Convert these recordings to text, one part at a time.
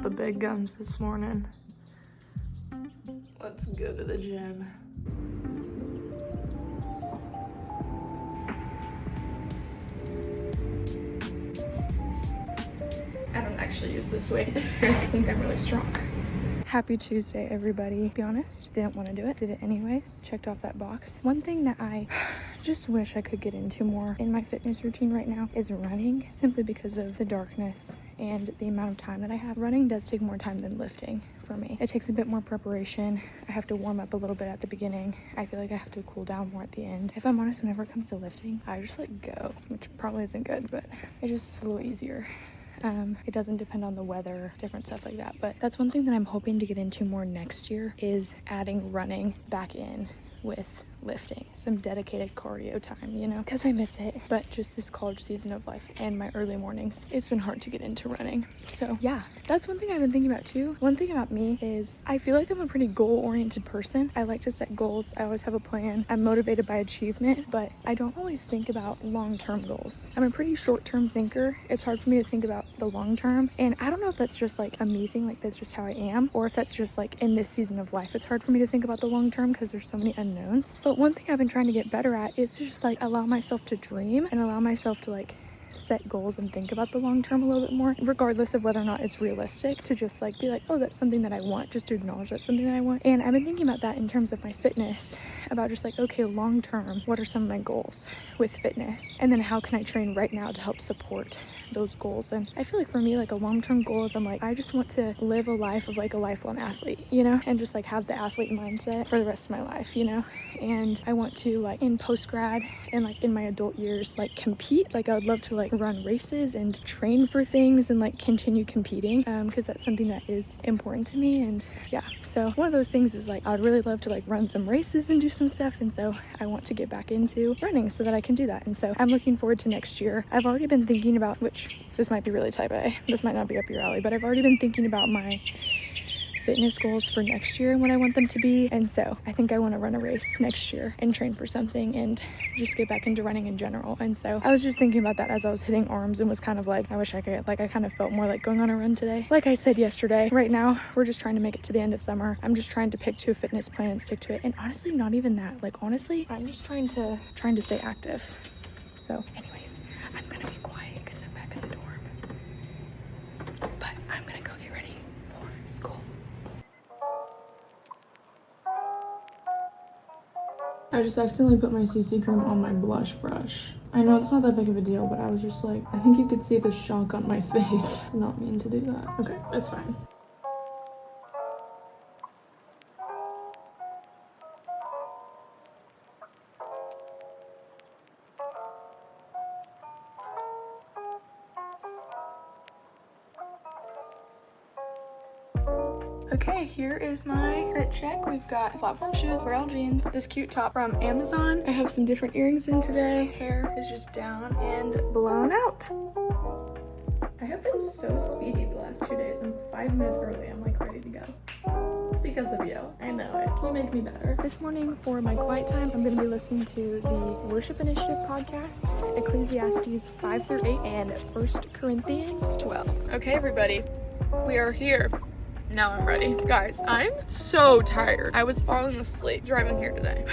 out the big guns this morning. Let's go to the gym. I don't actually use this weight. I just think I'm really strong. Happy Tuesday, everybody. To be honest, didn't want to do it. Did it anyways. Checked off that box. One thing that I just wish I could get into more in my fitness routine right now is running, simply because of the darkness and the amount of time that I have. Running does take more time than lifting for me. It takes a bit more preparation. I have to warm up a little bit at the beginning. I feel like I have to cool down more at the end. If I'm honest, whenever it comes to lifting, I just like go, which probably isn't good, but it just is a little easier. It doesn't depend on the weather, different stuff like that. But that's one thing that I'm hoping to get into more next year, is adding running back in with lifting, some dedicated cardio time, you know, because I miss it. But just this college season of life and my early mornings, it's been hard to get into running. So yeah, that's one thing I've been thinking about too. One thing about me is I feel like I'm a pretty goal-oriented person. I like to set goals. I always have a plan. I'm motivated by achievement, but I don't always think about long-term goals. I'm a pretty short-term thinker. It's hard for me to think about the long-term, and I don't know if that's just like a me thing, like that's just how I am, or if that's just like in this season of life it's hard for me to think about the long-term because there's so many unknowns. But one thing I've been trying to get better at is to just like allow myself to dream and allow myself to like set goals and think about the long term a little bit more, regardless of whether or not it's realistic, to just like be like, oh, that's something that I want, just to acknowledge that's something that I want. And I've been thinking about that in terms of my fitness, about just like, okay, long term, what are some of my goals with fitness, and then how can I train right now to help support those goals. And I feel like for me, like a long-term goal is, I'm like, I just want to live a life of like a lifelong athlete, you know, and just like have the athlete mindset for the rest of my life, you know. And I want to, like, in post-grad and like in my adult years, like compete. Like I would love to like run races and train for things and like continue competing, because that's something that is important to me. And yeah, so one of those things is like, I would really love to like run some races and do some stuff, and so I want to get back into running so that I can do that. And so I'm looking forward to next year. I've already been thinking about, which this might be really type A, this might not be up your alley, but I've already been thinking about my fitness goals for next year and what I want them to be. And so I think I want to run a race next year and train for something and just get back into running in general. And so I was just thinking about that as I was hitting arms, and was kind of like, I wish I could, like, I kind of felt more like going on a run today. Like I said yesterday, right now we're just trying to make it to the end of summer. I'm just trying to pick to a fitness plan and stick to it. And honestly, not even that, like honestly, I'm just trying to stay active. So anyways, I'm gonna be quiet because I'm back in the dorm, but I'm gonna go get ready for school. I just accidentally put my CC cream on my blush brush. I know it's not that big of a deal, but I was just like, I think you could see the shock on my face. Not mean to do that. Okay, that's fine. Okay, here is my fit check. We've got platform shoes, Braille jeans, this cute top from Amazon. I have some different earrings in today. Hair is just down and blown out. I have been so speedy the last 2 days. I'm 5 minutes early. I'm like ready to go. Because of you. I know it. You make me better. This morning for my quiet time, I'm going to be listening to the Worship Initiative podcast, Ecclesiastes 5-8, and 1 Corinthians 12. Okay, everybody. We are here. Now I'm ready. Guys, I'm so tired. I was falling asleep driving here today.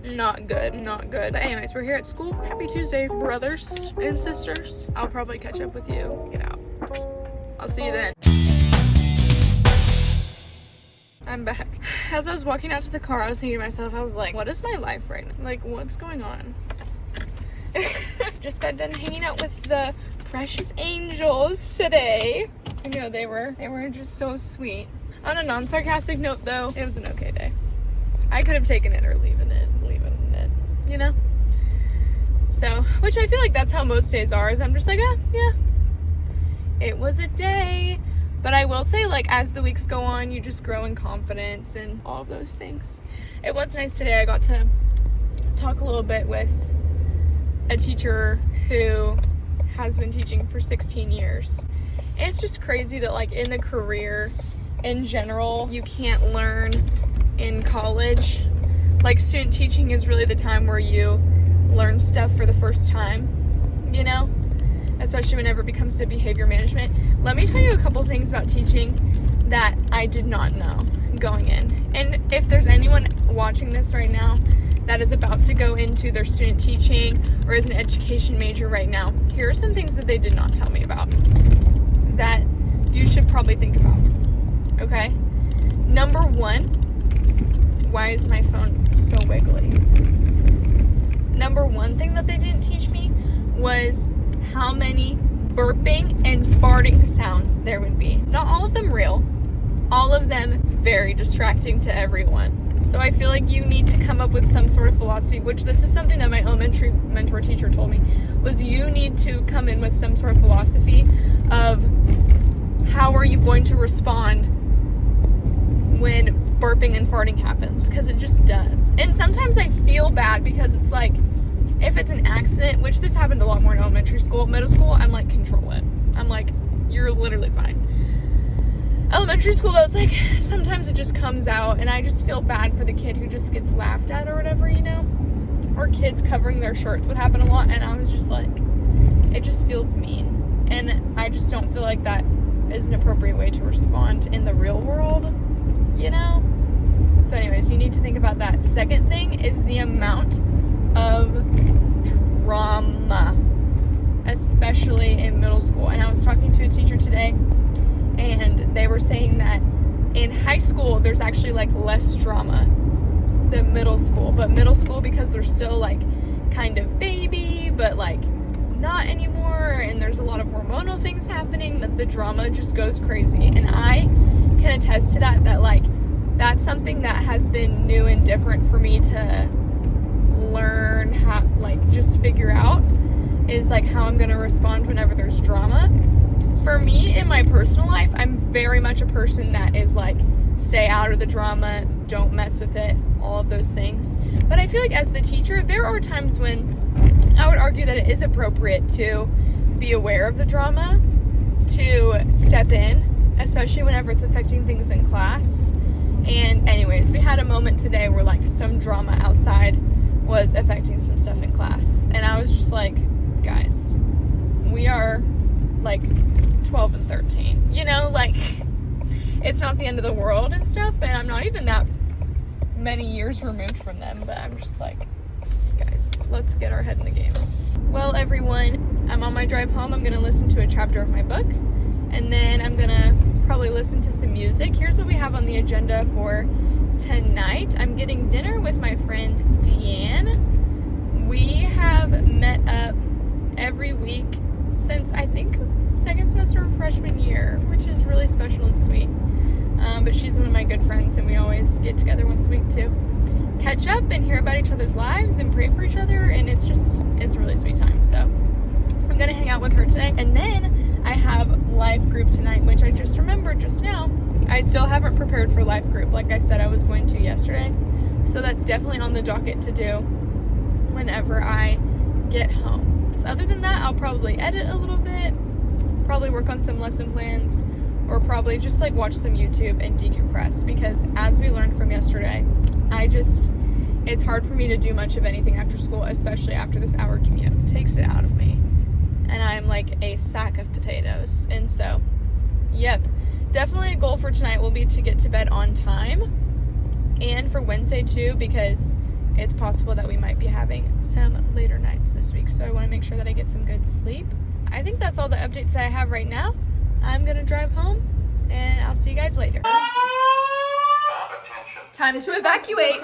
Not good, not good. But anyways, we're here at school. Happy Tuesday, brothers and sisters. I'll probably catch up with you. Get out. I'll see you then. I'm back. As I was walking out to the car, I was thinking to myself, I was like, what is my life right now? Like, what's going on? Just got done hanging out with the precious angels today. You know, they were just so sweet. On a non-sarcastic note though, it was an okay day. I could have taken it or leaving it, you know? So, which I feel like that's how most days are, is I'm just like, yeah, it was a day. But I will say, like, as the weeks go on, you just grow in confidence and all of those things. It was nice today. I got to talk a little bit with a teacher who has been teaching for 16 years. And it's just crazy that, like, in the career in general, you can't learn in college. Like, student teaching is really the time where you learn stuff for the first time, you know? especially whenever it comes to behavior management. Let me tell you a couple things about teaching that I did not know going in. And if there's anyone watching this right now that is about to go into their student teaching or is an education major right now, here are some things that they did not tell me about that you should probably think about, okay? Number one, why is my phone so wiggly? Number one thing that they didn't teach me was how many burping and farting sounds there would be. Not all of them real, all of them very distracting to everyone. So I feel like you need to come up with some sort of philosophy, which this is something that my elementary mentor teacher told me, was you need to come in with some sort of philosophy of how are you going to respond when burping and farting happens, because it just does. And sometimes I feel bad because it's like, if it's an accident, which this happened a lot more in elementary school, middle school, I'm like, control it. I'm like, you're literally fine. Elementary school though, it's like, sometimes it just comes out, and I just feel bad for the kid who just gets laughed at or whatever, you know? Or kids covering their shirts would happen a lot, and I was just like, it just feels mean. And I just don't feel like that is an appropriate way to respond in the real world, you know? So anyways, you need to think about that. Second thing is the amount of drama, especially in middle school. And I was talking to a teacher today, and they were saying that in high school there's actually like less drama than middle school, but middle school, because they're still like kind of baby but like not anymore, and there's a lot of hormonal things happening, that the drama just goes crazy. And I can attest to that like that's something that has been new and different for me to learn how, like, just figure out, is like how I'm gonna respond whenever there's drama. For me, in my personal life, I'm very much a person that is like, stay out of the drama, don't mess with it, all of those things. But I feel like as the teacher, there are times when I would argue that it is appropriate to be aware of the drama, to step in, especially whenever it's affecting things in class. And anyways, we had a moment today where like some drama outside was affecting some stuff in class, and I was just like, guys, we are like 12 and 13, you know, like it's not the end of the world and stuff, and I'm not even that many years removed from them, but I'm just like, guys, let's get our head in the game. Well, everyone, I'm on my drive home. I'm gonna listen to a chapter of my book, and then I'm gonna probably listen to some music. Here's what we have on the agenda for tonight. I'm getting dinner with my friend Deanne. We have met up every week since I think second semester of freshman year, which is really special and sweet. But she's one of my good friends, and we always get together once a week to catch up and hear about each other's lives and pray for each other, and it's a really sweet time. So I'm gonna hang out with her today, and then I have life group tonight, which I just remembered just now. I still haven't prepared for life group like I said I was going to yesterday, so that's definitely on the docket to do whenever I get home. So other than that, I'll probably edit a little bit, probably work on some lesson plans, or probably just like watch some YouTube and decompress, because as we learned from yesterday, it's hard for me to do much of anything after school, especially after this hour commute. It takes it out of me, and I'm like a sack of potatoes. And so, yep, definitely a goal for tonight will be to get to bed on time, and for Wednesday too, because it's possible that we might be having some later nights this week, so I want to make sure that I get some good sleep. I think that's all the updates that I have right now. I'm gonna drive home, and I'll see you guys later. Time to evacuate.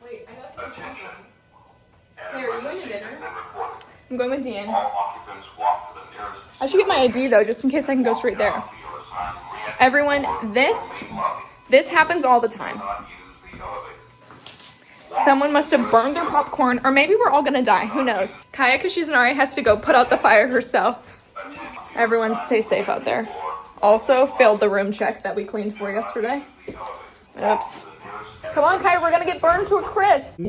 Wait, I got some. Hey, are you going to dinner? I'm going with Deanne. I should get my ID though, just in case I can go straight there. Everyone, this happens all the time. Someone must have burned their popcorn, or maybe we're all gonna die, who knows. Kaya, because she's an RA, has to go put out the fire herself. Everyone stay safe out there. Also, failed the room check that we cleaned for yesterday. Oops. Come on, Kaya, we're gonna get burned to a crisp.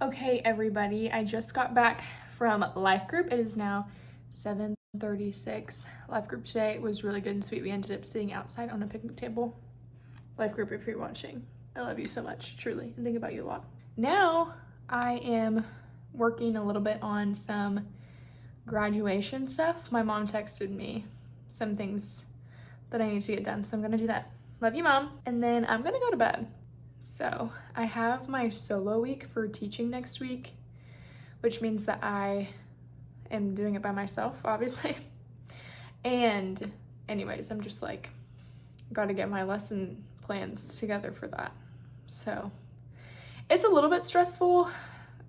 Okay, everybody, I just got back from life group. It is now 7:36. Life group today was really good and sweet. We ended up sitting outside on a picnic table. Life group, if you're watching, I love you so much, truly, and think about you a lot. Now, I am working a little bit on some graduation stuff. My mom texted me some things that I need to get done, so I'm gonna do that. Love you, Mom. And then I'm gonna go to bed. So I have my solo week for teaching next week, which means that I am doing it by myself, obviously. And anyways, I'm just like, gotta get my lesson plans together for that. So it's a little bit stressful,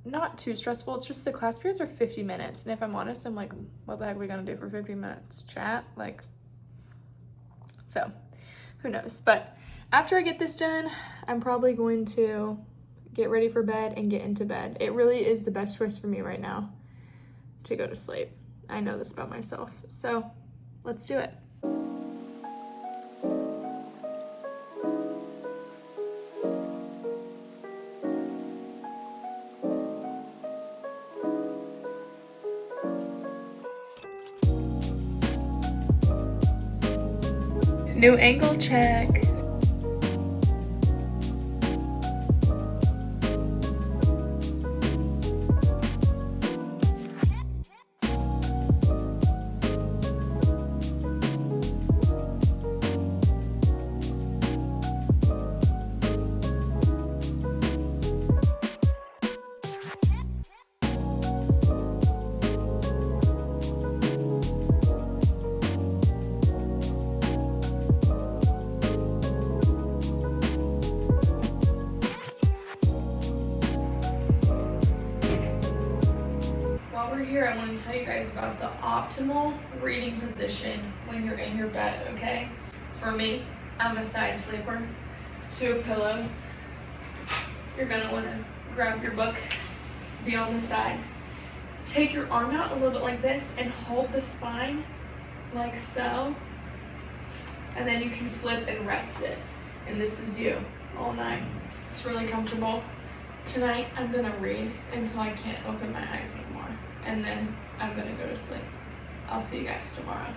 not too stressful. It's just the class periods are 50 minutes. And if I'm honest, I'm like, what the heck are we gonna do for 50 minutes? Chat? Like, so who knows? But after I get this done, I'm probably going to get ready for bed and get into bed. It really is the best choice for me right now to go to sleep. I know this about myself. So let's do it. New angle check. Here, I want to tell you guys about the optimal reading position when you're in your bed, okay? For me, I'm a side sleeper. 2 pillows. You're gonna want to grab your book, be on the side. Take your arm out a little bit like this and hold the spine like so. And then you can flip and rest it. And this is you all night. It's really comfortable. Tonight, I'm gonna read until I can't open my eyes anymore. And then I'm gonna go to sleep. I'll see you guys tomorrow.